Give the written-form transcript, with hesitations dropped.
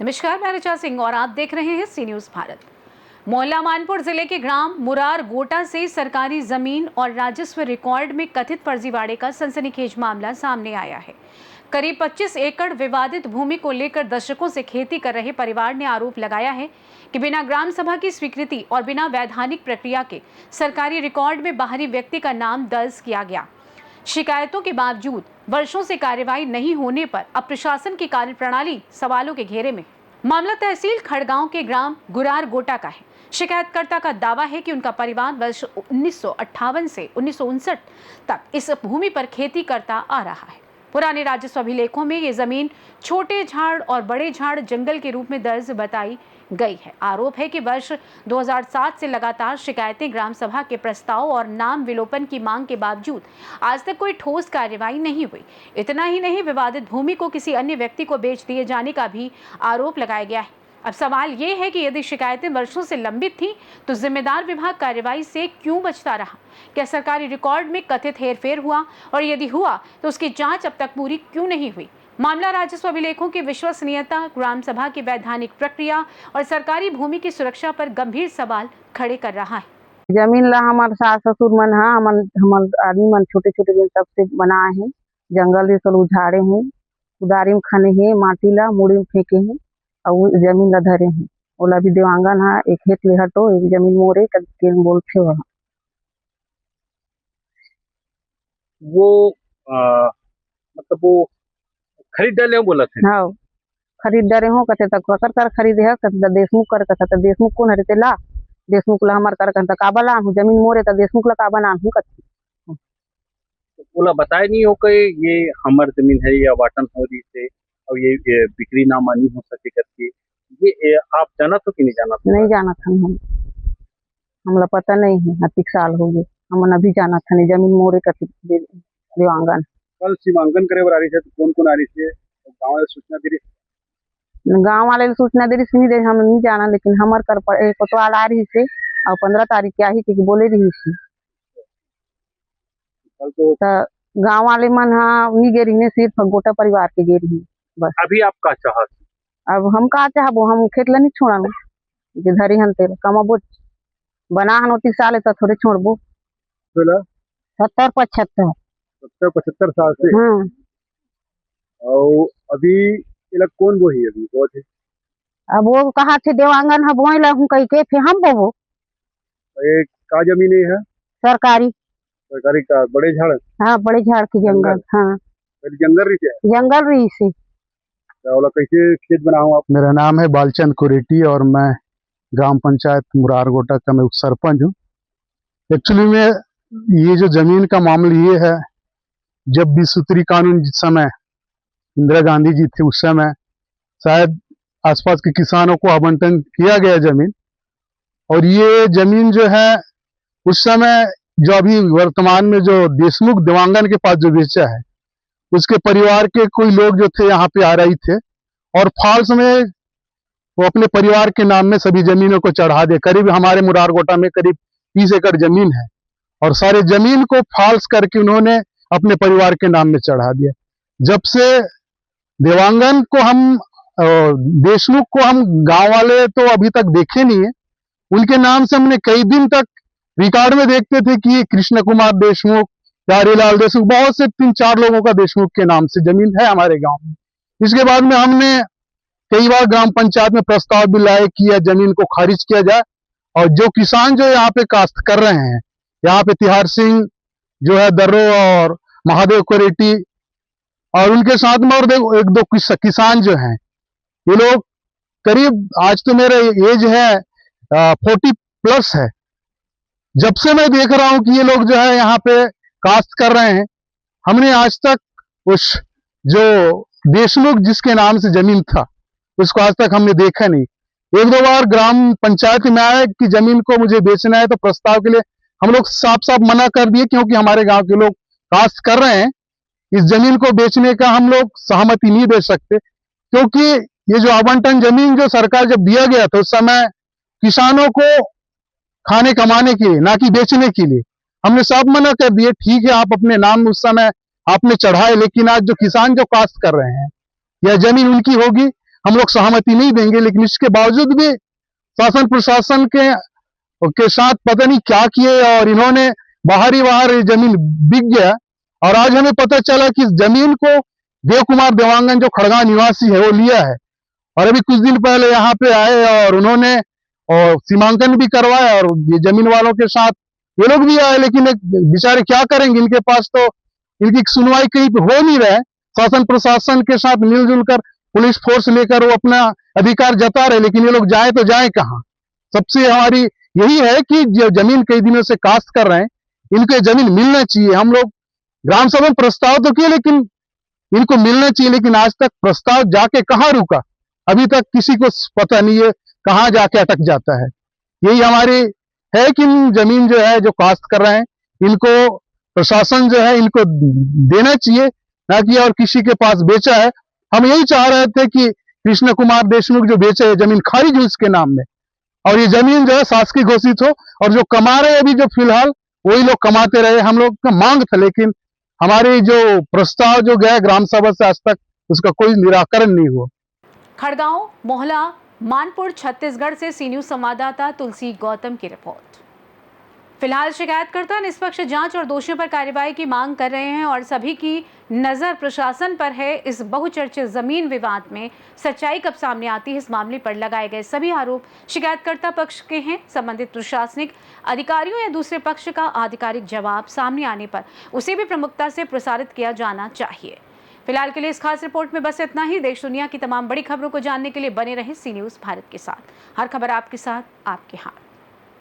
नमस्कार, मैं ऋचा सिंह और आप देख रहे हैं सी न्यूज भारत। मोहल्ला मानपुर जिले के ग्राम मुरार गोटा से सरकारी जमीन और राजस्व रिकॉर्ड में कथित फर्जीवाड़े का सनसनीखेज मामला सामने आया है। करीब 25 एकड़ विवादित भूमि को लेकर दशकों से खेती कर रहे परिवार ने आरोप लगाया है कि बिना ग्राम सभा की स्वीकृति और बिना वैधानिक प्रक्रिया के सरकारी रिकॉर्ड में बाहरी व्यक्ति का नाम दर्ज किया गया। शिकायतों के बावजूद वर्षों से कार्रवाई नहीं होने पर अब प्रशासन की कार्यप्रणाली सवालों के घेरे में। मामला तहसील खड़गांव के ग्राम गुरार गोटा का है। शिकायतकर्ता का दावा है कि उनका परिवार वर्ष 1958 से 1959 तक इस भूमि पर खेती करता आ रहा है। पुराने राजस्व अभिलेखों में ये जमीन छोटे झाड़ और बड़े झाड़ जंगल के रूप में दर्ज बताई गई है। आरोप है कि वर्ष 2007 से लगातार शिकायतें ग्राम सभा के प्रस्ताव और नाम विलोपन की मांग के बावजूद आज तक कोई ठोस कार्यवाही नहीं हुई। इतना ही नहीं, विवादित भूमि को किसी अन्य व्यक्ति को बेच दिए जाने का भी आरोप लगाया गया है। अब सवाल ये है कि यदि शिकायतें वर्षों से लंबित थी तो जिम्मेदार विभाग कार्यवाही से क्यों बचता रहा? क्या सरकारी रिकॉर्ड में कथित हेरफेर हुआ, और यदि हुआ तो उसकी जांच अब तक पूरी क्यों नहीं हुई? मामला राजस्व अभिलेखों की विश्वसनीयता, ग्राम सभा की वैधानिक प्रक्रिया और सरकारी भूमि की सुरक्षा पर गंभीर सवाल खड़े कर रहा है। जमीन ला हमारे सास ससुर मन हा हमन आदमी मन छोटे छोटे दिन तब से बनाए हैं। जंगल से उझाड़े हैं, कुदारी में खने हैं, माटी ला मुड़ी में फेंके हैं और जमीन ला धरे हैं। ओला भी देवांगन हा, एक खेत ले हटो, एक जमीन मोरे के बोलते हो। वो मतलब वो खरीद डाले हो बोला थे। हाँ, खरीद डरे हो कते तक कर खरीदे है, कते देशमुख कर कते देशमुख कौन हरे ला देशमुख ला हमार कर कते का बना हूं जमीन मोरे त देशमुख ला का बना हूं कते बोला बताए नहीं हो कि ये हमार जमीन है या वाटन हो रही से और ये बिक्री ना मानी हो सके करके। ये आप जाना तो कि नहीं जाना? नहीं जाना था हमला पता नहीं है। 30 साल हो गए हमन अभी जाना था नहीं जमीन मोरे कते देवांगन। कल सीमांकन करे बर आ रही है तो कौन आ रही है? गाँव वाले सूचना दे रही? गाँव वाले सूचना दे रही दे हम नहीं जाना, लेकिन हमार कर कोतवाल आ रही से और 15 तारीख के आई कि बोले रही थी कल तो गाँव वाले मन हाँ नहीं गे रही, सिर्फ गोटा परिवार के गे रही बस। अभी आप का चाहत? अब हम का चाहबो, हम खेत ला नहीं छोड़ा धरी हन तेल कमाबो बना हन 30 साल तो थोड़े छोड़बो। 70-75 साल से। हाँ। और अभी इला कौन वो है अभी बहुत है? अब वो कहा थे देवांगन है बोई ला हूं कहीं के फिर हम बोबो। एक का जमीन है? सरकारी का बड़े झाड़? हाँ, बड़े झाड़ के जंगल। हाँ, जंगल रही है। जंगल रही से कैसे खेत बनाऊं आप? मेरा नाम है बालचंद कुरेटी और मैं ग्राम पंचायत मुरार गोटा का मैं उप सरपंच हूँ। एक्चुअली में ये जो जमीन का मामला ये है, जब 20 सूत्री कानून जिस समय इंदिरा गांधी जी थे उस समय शायद आसपास के किसानों को आवंटन किया गया जमीन, और ये जमीन जो है उस समय जो अभी वर्तमान में जो देशमुख देवांगन के पास जो बेचा है उसके परिवार के कोई लोग जो थे यहाँ पे आ रही थे और फाल्स में वो अपने परिवार के नाम में सभी जमीनों को चढ़ा दे। करीब हमारे मुरार गोटा में करीब 30 एकड़ जमीन है और सारे जमीन को फाल्स करके उन्होंने अपने परिवार के नाम में चढ़ा दिया। जब से देवांगन को हम देशमुख को हम गांव वाले तो अभी तक देखे नहीं है, उनके नाम से हमने कई दिन तक रिकॉर्ड में देखते थे कि ये कृष्ण कुमार देशमुख, प्यारीलाल देशमुख, बहुत से 3-4 लोगों का देशमुख के नाम से जमीन है हमारे गांव में। इसके बाद में हमने कई बार ग्राम पंचायत में प्रस्ताव भी लाए कि यह जमीन को खारिज किया जाए और जो किसान जो यहाँ पे काश्त कर रहे हैं, यहाँ पे तिहार सिंह जो है दर्रो और महादेव कोरेटी और उनके साथ में और 1-2 किसान जो हैं, ये लोग करीब आज तो मेरा एज है 40+ है। जब से मैं देख रहा हूं कि ये लोग जो है यहाँ पे काश्त कर रहे हैं, हमने आज तक उस जो देशमुख जिसके नाम से जमीन था उसको आज तक हमने देखा नहीं। 1-2 बार ग्राम पंचायत में आया कि जमीन को मुझे बेचना है तो प्रस्ताव के लिए हम लोग साफ साफ मना कर दिए, क्योंकि हमारे गांव के लोग काश्त कर रहे हैं, इस जमीन को बेचने का हम लोग सहमति नहीं दे सकते। क्योंकि ये जो आवंटन जमीन जो सरकार जब दिया गया था उस समय किसानों को खाने कमाने के लिए, ना कि बेचने के लिए, हमने सब मना कर दिए, ठीक है आप अपने नाम उस समय आपने चढ़ाए, लेकिन आज जो किसान जो काश्त कर रहे हैं यह जमीन उनकी होगी, हम लोग सहमति नहीं देंगे। लेकिन इसके बावजूद भी शासन प्रशासन के साथ पता नहीं क्या किए और इन्होंने बाहर ये जमीन बिक गया। और आज हमें पता चला कि इस जमीन को देव कुमार देवांगन जो खड़गांव निवासी है वो लिया है। और अभी कुछ दिन पहले यहाँ पे आए और उन्होंने सीमांकन भी करवाया और ये जमीन वालों के साथ ये लोग भी आए, लेकिन बेचारे क्या करेंगे, इनके पास तो इनकी सुनवाई कहीं पे हो नहीं रहा है। शासन प्रशासन के साथ मिलजुल कर पुलिस फोर्स लेकर वो अपना अधिकार जता रहे, लेकिन ये लोग जाए तो जाए कहाँ। सबसे हमारी यही है कि जो जमीन कई दिनों से काश्त कर रहे हैं इनको ये जमीन मिलना चाहिए। हम लोग ग्राम सभा में प्रस्ताव तो किए, लेकिन इनको मिलना चाहिए, लेकिन आज तक प्रस्ताव जाके कहाँ रुका अभी तक किसी को पता नहीं है, कहाँ जाके अटक जाता है। यही हमारी है कि जमीन जो है जो काश्त कर रहे हैं इनको प्रशासन जो है इनको देना चाहिए, ना कि और किसी के पास बेचा है। हम यही चाह रहे थे कि कृष्ण कुमार देशमुख जो बेचे है जमीन खारिज हो इसके नाम में, और ये जमीन जो है शासकीय घोषित हो, और जो कमा रहे अभी जो फिलहाल वही लोग कमाते रहे। हम लोग का मांग था, लेकिन हमारे जो प्रस्ताव जो गया ग्राम सभा से आज तक उसका कोई निराकरण नहीं हुआ। खड़गांव मोहला मानपुर छत्तीसगढ़ से सी न्यूज संवाददाता तुलसी गौतम की रिपोर्ट। फिलहाल शिकायतकर्ता निष्पक्ष जांच और दोषियों पर कार्रवाई की मांग कर रहे हैं और सभी की नजर प्रशासन पर है। इस बहुचर्चित जमीन विवाद में सच्चाई कब सामने आती है, इस मामले पर लगाए गए सभी आरोप शिकायतकर्ता पक्ष के हैं। संबंधित प्रशासनिक अधिकारियों या दूसरे पक्ष का आधिकारिक जवाब सामने आने पर उसे भी प्रमुखता से प्रसारित किया जाना चाहिए। फिलहाल के लिए इस खास रिपोर्ट में बस इतना ही। देश दुनिया की तमाम बड़ी खबरों को जानने के लिए बने रहें सी न्यूज भारत के साथ। हर खबर आपके साथ, आपके हाथ।